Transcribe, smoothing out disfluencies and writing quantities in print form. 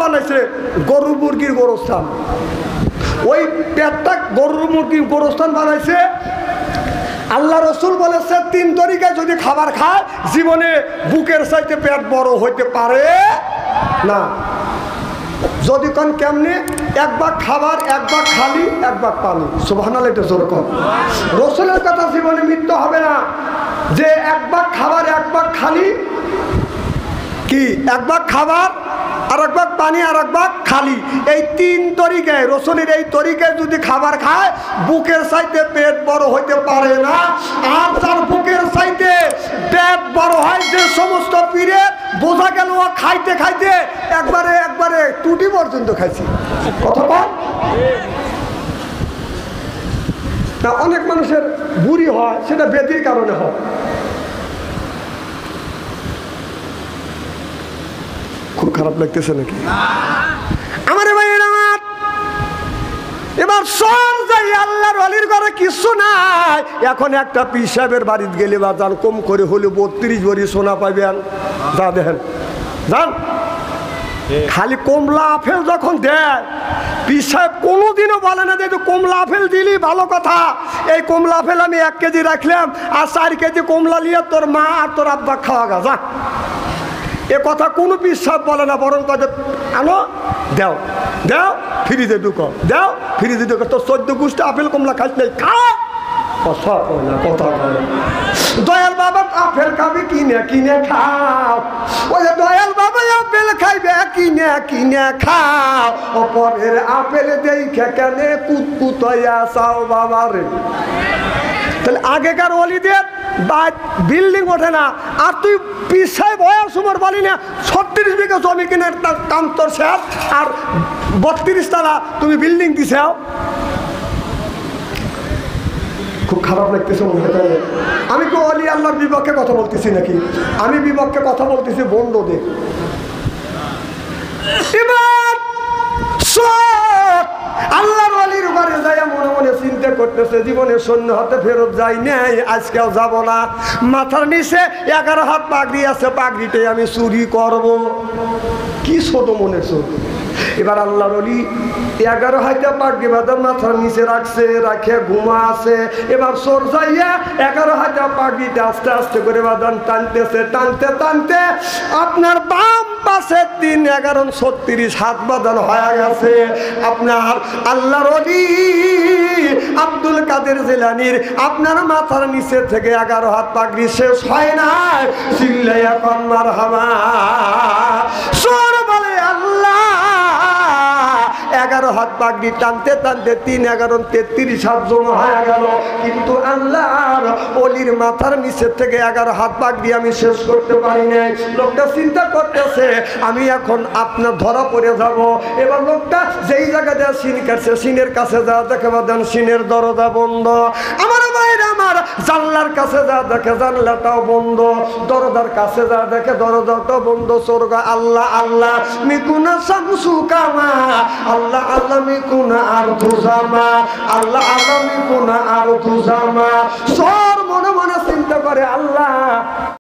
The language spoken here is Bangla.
বানাইছে গরু মুরগির গোরস্থান। ওই পেটটা গরুর মুরগির গোরস্থান বানাইছে। আল্লাহ রসুল বলেছে 3 তরিকায় যদি খাবার খায় জীবনে বুকের চাইতে পেট বড় হইতে পারে না। যদি কোন কেমনে, 1 ভাগ খাবার, 1 ভাগ খালি, 1 ভাগ পানি। সুবহানাল্লাহ, এটা জোরে কর। রসুলের কথা জীবনে মৃত্যু হবে না যে 1 ভাগ খাবার, 1 ভাগ খালি, কি 1 ভাগ খাবার আর 1 ভাগ পানি আর 1 ভাগ খালি। এই 3 তরিকায়, রসুলের এই তরিকায় যদি খাবার খায় বুকের চাইতে পেট বড় হইতে পারে না। আর যার বুকের চাইতে পেট বড় হয়, যে সমস্ত পীরে বোঝা গেল খাইতে খাইতে একবারে টুটি পর্যন্ত খাইছি। কথা বল না, অনেক মানুষের বুড়ি হয়, সেটা ব্যাধির কারণে হয়। খুব খারাপ লাগতেছে নাকি আমার ভাইয়ের? আমার এবার সর যাই, আল্লাহর ওলির ঘরে কিছু নাই। এখন একটা পীর সাহেবের বাড়িতে গেলে বা যান কম করে হলে 32 ভরি সোনা পাইবেন। যা দেখেন যান, খালি কমলা আপেল যখন দেয় পীর সাহেব কোনোদিনও বলে না যে কমলা আপেল দিলি ভালো কথা, এই কমলা আপেল আমি 1 কেজি রাখলাম আর 4 কেজি কমলা নিয়ে তোর মা আর তোর আব্বা খাওয়া গা। যা, এ কথা কোনো পীর সাহেব বলে না, বরং কথা আনো দেও দেও ফ্রিজে ঢুকো, দেও ফ্রিজে ঢুকো, তোর 14 গোষ্ঠী আপেল কমলা খাইস নাই, খা। কথা বলে না, কথা বলে। দয়াল বাবা আপেল খাবি কিনে কিনে খাও, ওই দয়াল বাবা আপেল খাইবে কিনে কিনে খাও, অপরের আপেল দেখে কেন কুতকুত হইয়া চাও বাবা রে। তাহলে আগেকার ওলিদের বিল্ডিং ওঠে না, আর তুই পীর সাহেব হওয়ার সময় বলি না 36 বিঘা জমি কিনে কাম তোর শেষ, আর 32 তলা তুমি বিল্ডিং দিছাও। খুব খারাপ লাগতেছে মনে হয়। আমি কি অলি আল্লাহর বিপক্ষে কথা বলতেছি নাকি? আমি বিপক্ষে কথা বলতেছি বন্ধুদের। এবার আল্লাহর ওলির ঘরে যাই মনে মনে চিন্তা করতেছে, জীবনে শূন্য হাতে ফেরত যাই নাই, আজকেও যাব না। মাথার নিচে 11 হাত পাগড়ি আছে, পাগড়িটাই আমি চুরি করব। কি ছোট মনে ছোট। এবার আল্লাহর ওলি 11 হাতে পাগড়ি বাঁধা মাথার নিচে রাখছে, রাখে ঘুমা আছে। এবার সর যাইয়া 11 হাতে পাগড়িটা আস্তে আস্তে করে বাঁধান টানতেছে, টানতে টানতে আপনার বাম পাশে 3 11 36 হাত বাঁধান হয়ে গেছে। আপনার আল্লাহর ওলি আব্দুল কাদের জিলানীর আপনার মাথার নিচে থেকে 11 হাত পাগড়ি শেষ হয় না। চিল্লাইয়া কোন মারহাবা, সর বলে আল্লাহ। 11 হাত পাগড়ি টানতে টানতে 3 11 33 হাত জমা হয়ে গেল, কিন্তু আল্লাহর ওলির মাথার নিচে থেকে 11 হাত পাগড়ি আমি শেষ করতে পারি নাই। লোকটা চিন্তা করতেছে আমি এখন আপনার ধরা পড়ে যাব। এবার লোকটা যেই জায়গাতে সিন কাটছে, সিনের কাছে যা দেখে বাদান সিনের দরজা বন্ধ। আমার ভাইরা আমার, জানলার কাছে যা দেখে জানলাটাও বন্ধ, দরজার কাছে যা দেখে দরজাটাও বন্ধ। সোরগা আল্লাহ আল্লাহ মিকুনা শামসু কামা, আল্লাহ আল্লাহ মিকুনা আর তুজামা, আল্লাহ আল্লাহ মিকুনা আর তুজামা। সর মনে মনে চিন্তা করে আল্লাহ